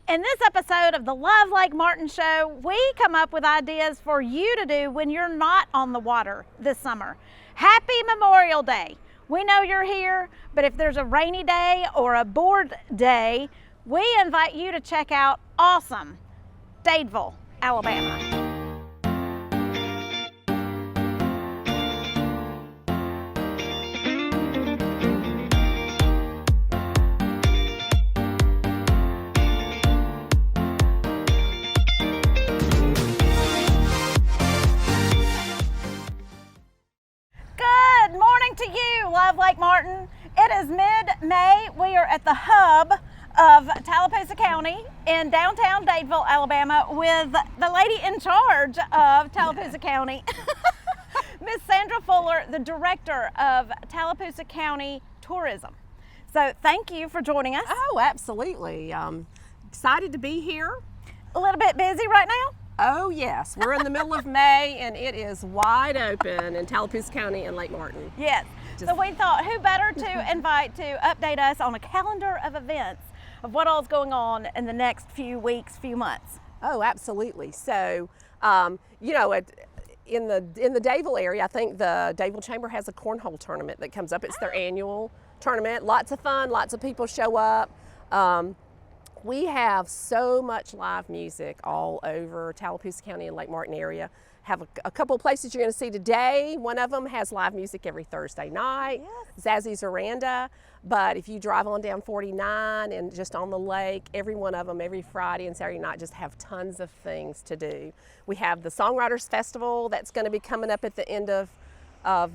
In this episode of the Love Lake Martin Show, we come up with ideas for you to do when you're not on the water this summer. Happy Memorial Day. We know you're here, but if there's a rainy day or a bored day, we invite you to check out awesome Dadeville, Alabama. To you, Love Lake Martin. It is mid-May. We are at the hub of Tallapoosa County in downtown Dadeville, Alabama, with the lady in charge of Tallapoosa County, Miss Sandra Fuller, the director of Tallapoosa County Tourism. So thank you for joining us. Oh, absolutely. Excited to be here. A little bit busy right now? Oh yes, we're in the middle of May and it is wide open in Tallapoosa County and Lake Martin. Yes, so we thought who better to invite to update us on a calendar of events of what all's going on in the next few weeks, few months. Oh, absolutely. So, you know, in the Dadeville area, I think the Dadeville Chamber has a cornhole tournament that comes up. It's their annual tournament. Lots of fun, lots of people show up. We have so much live music all over Tallapoosa County and Lake Martin area. Have a couple of places you're going to see today. One of them has live music every Thursday night, yes. Zazzy's Veranda. But if you drive on down 49 and just on the lake, every one of them, every Friday and Saturday night, just have tons of things to do. We have the Songwriters Festival that's going to be coming up at the end of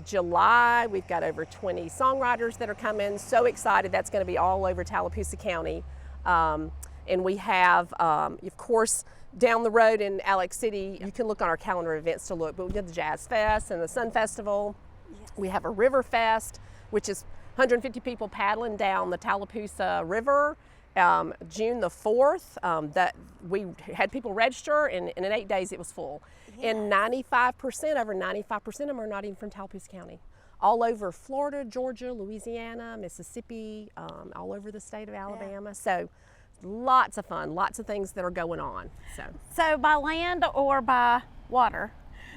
July. We've got over 20 songwriters that are coming. So excited. That's going to be all over Tallapoosa County. And we have, of course, down the road in Alex City, you can look on our calendar of events to look, but we have the Jazz Fest and the Sun Festival. Yes. We have a River Fest, which is 150 people paddling down the Tallapoosa River. June the 4th, that we had people register, and in 8 days it was full. Yes. And 95%, over 95% of them are not even from Tallapoosa County. All over Florida, Georgia, Louisiana, Mississippi, all over the state of Alabama. Yeah. So lots of fun, lots of things that are going on. So by land or by water,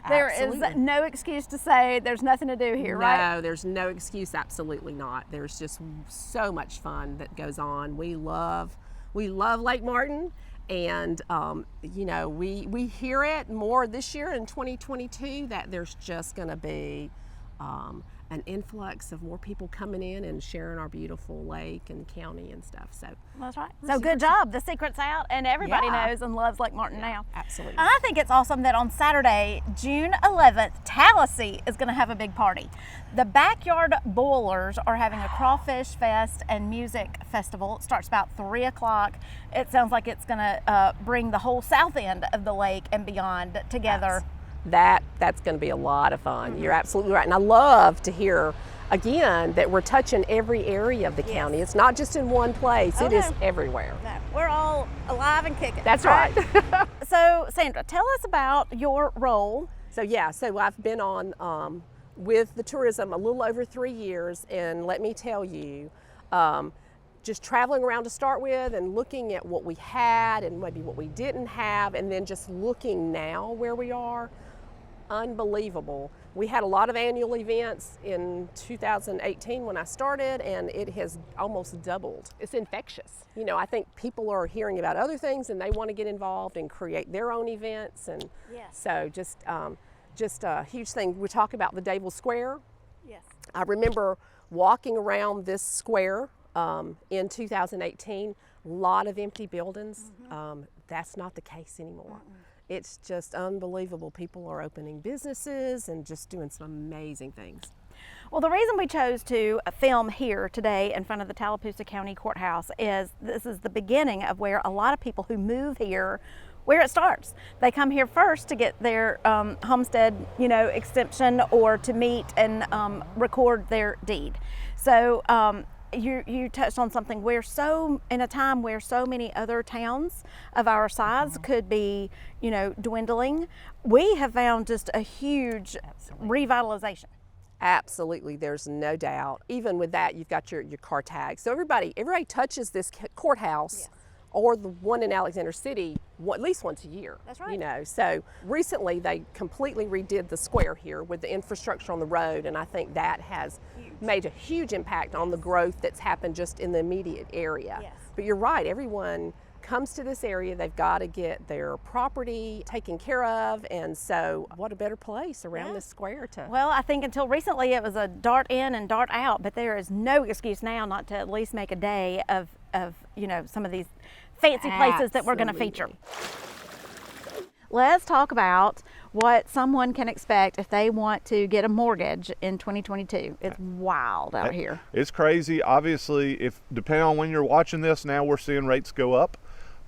there is no excuse to say there's nothing to do here, right? No, there's no excuse, absolutely not. There's just so much fun that goes on. We love Lake Martin, and you know, we hear it more this year in 2022 that there's just going to be an influx of more people coming in and sharing our beautiful lake and county and stuff. So that's right. So good job. The secret's out and everybody knows and loves Lake Martin now. Absolutely. And I think it's awesome that on Saturday, June 11th, Tallahassee is going to have a big party. The Backyard Boilers are having a Crawfish Fest and Music Festival. It starts about 3 o'clock. It sounds like it's going to bring the whole south end of the lake and beyond together. That's going to be a lot of fun. Mm-hmm. You're absolutely right. And I love to hear, again, that we're touching every area of the county. It's not just in one place. It is everywhere. No, we're all alive and kicking. That's right. So, Sandra, tell us about your role. So I've been on with the tourism a little over 3 years, and let me tell you, just traveling around to start with and looking at what we had and maybe what we didn't have, and then just looking now where we are. Unbelievable. We had a lot of annual events in 2018 when I started, and it has almost doubled. It's infectious. You know, I think people are hearing about other things and they want to get involved and create their own events, and so just a huge thing. We talk about the Dadeville Square. Yes. I remember walking around this square in 2018, a lot of empty buildings. Mm-hmm. That's not the case anymore. Mm-mm. It's just unbelievable. People are opening businesses and just doing some amazing things. Well, the reason we chose to film here today in front of the Tallapoosa County Courthouse is this is the beginning of where a lot of people who move here, where it starts. They come here first to get their homestead, exemption, or to meet and record their deed. So you touched on something where in a time where so many other towns of our size could be, dwindling, we have found just a huge revitalization. Absolutely, there's no doubt. Even with that, you've got your car tag. So everybody touches this courthouse or the one in Alexander City at least once a year. That's right. You know, so recently they completely redid the square here with the infrastructure on the road, and I think that has made a huge impact on the growth that's happened just in the immediate area. Yes. But you're right, everyone comes to this area, they've got to get their property taken care of, and so what a better place around this square to... Well, I think until recently it was a dart in and dart out, but there is no excuse now not to at least make a day of you know, some of these fancy places that we're going to feature. Let's talk about what someone can expect if they want to get a mortgage in 2022. It's wild out here. It's crazy. Obviously, if depending on when you're watching this, now we're seeing rates go up,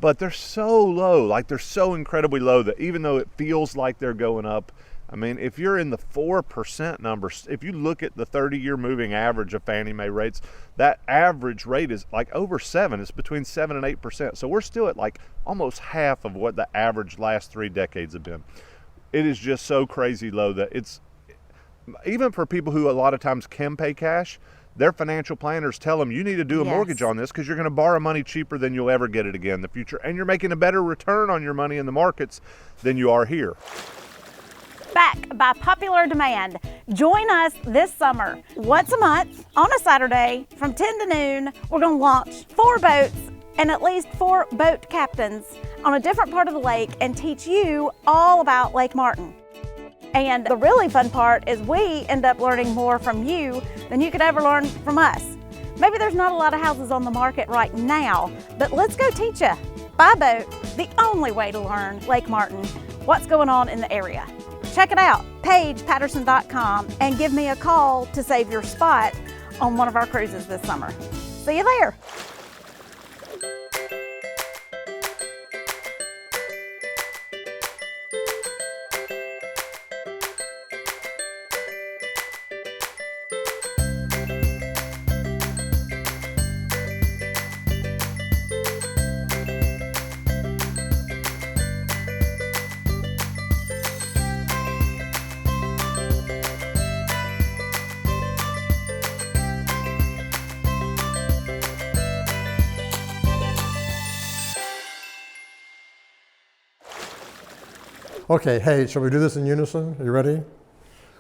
but they're so low, like they're so incredibly low that even though it feels like they're going up, I mean, if you're in the 4% numbers, if you look at the 30-year moving average of Fannie Mae rates, that average rate is like over 7. It's between 7 and 8%. So we're still at like almost half of what the average last 3 decades have been. It is just so crazy low that it's, even for people who a lot of times can pay cash, their financial planners tell them you need to do a mortgage on this because you're going to borrow money cheaper than you'll ever get it again in the future. And you're making a better return on your money in the markets than you are here. Back by popular demand. Join us this summer. Once a month on a Saturday from 10 to noon, we're going to launch 4 boats and at least 4 boat captains on a different part of the lake and teach you all about Lake Martin. And the really fun part is we end up learning more from you than you could ever learn from us. Maybe there's not a lot of houses on the market right now, but let's go teach you by boat, the only way to learn Lake Martin, what's going on in the area. Check it out, PaigePatterson.com, and give me a call to save your spot on one of our cruises this summer. See you there. Okay, hey, shall we do this in unison? Are you ready?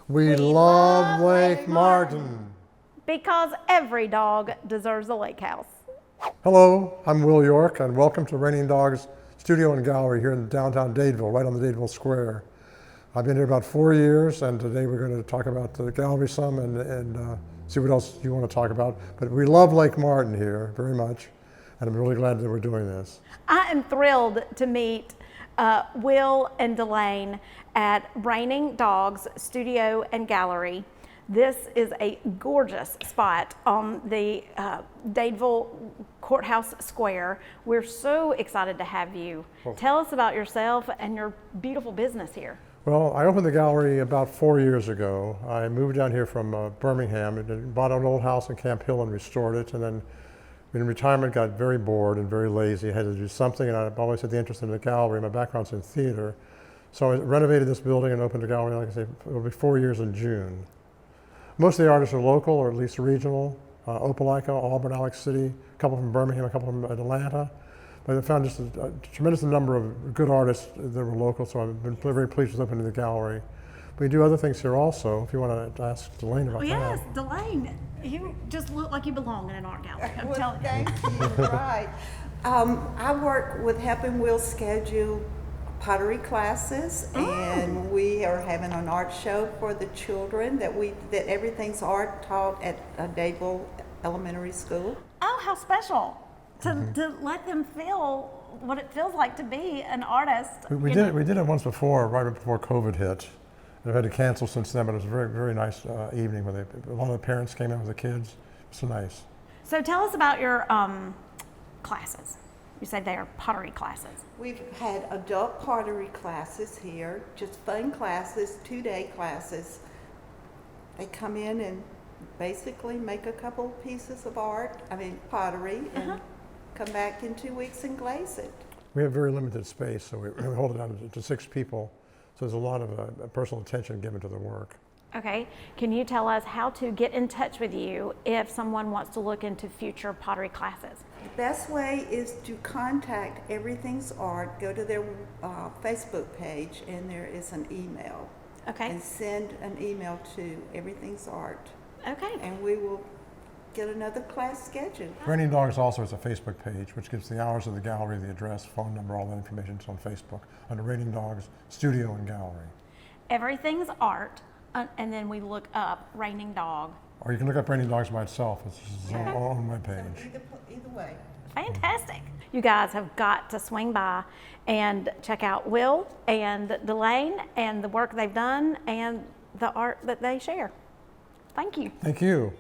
We love Lake Martin. Because every dog deserves a lake house. Hello, I'm Will York, and welcome to Raining Dogs Studio and Gallery here in downtown Dadeville, right on the Dadeville Square. I've been here about 4 years, and today we're going to talk about the gallery some and see what else you want to talk about. But we love Lake Martin here very much, and I'm really glad that we're doing this. I am thrilled to meet Will and Delane at Raining Dogs Studio and Gallery. This is a gorgeous spot on the Dadeville Courthouse Square. We're so excited to have you. Tell us about yourself and your beautiful business here. Well, I opened the gallery about 4 years ago. I moved down here from Birmingham and bought an old house in Camp Hill and restored it, and then in retirement got very bored and very lazy. I had to do something, and I've always had the interest in the gallery. My background's in theater. So I renovated this building and opened a gallery, like I say, it'll be 4 years in June. Most of the artists are local or at least regional. Opelika, Auburn, Alex City, a couple from Birmingham, a couple from Atlanta. But I found just a tremendous number of good artists that were local, so I've been very pleased with opening the gallery. We do other things here also, if you want to ask Delane about that. Yes, Delane, you just look like you belong in an art gallery. I'm telling you. Thank you, right. I work with helping Will schedule pottery classes, and we are having an art show for the children that everything's art taught at Dadeville Elementary School. Oh, how special to let them feel what it feels like to be an artist. We did it once before, right before COVID hit. I've had to cancel since then, but it was a very, very nice evening when a lot of the parents came in with the kids. It's so nice. So tell us about your classes. You said they are pottery classes. We've had adult pottery classes here, just fun classes, 2-day classes. They come in and basically make a couple pieces of pottery, and come back in 2 weeks and glaze it. We have very limited space, so we hold it down to 6 people. So there's a lot of personal attention given to the work. Okay, can you tell us how to get in touch with you if someone wants to look into future pottery classes? The best way is to contact Everything's Art, go to their Facebook page, and there is an email. Okay. And send an email to Everything's Art, Okay. and we will get another class scheduled. Raining Dogs also has a Facebook page, which gives the hours of the gallery, the address, phone number, all that information is on Facebook under Raining Dogs Studio and Gallery. Everything's Art, and then we look up Raining Dog. Or you can look up Raining Dogs by itself. It's its own webpage. Either way. Fantastic. You guys have got to swing by and check out Will and Delane and the work they've done and the art that they share. Thank you. Thank you.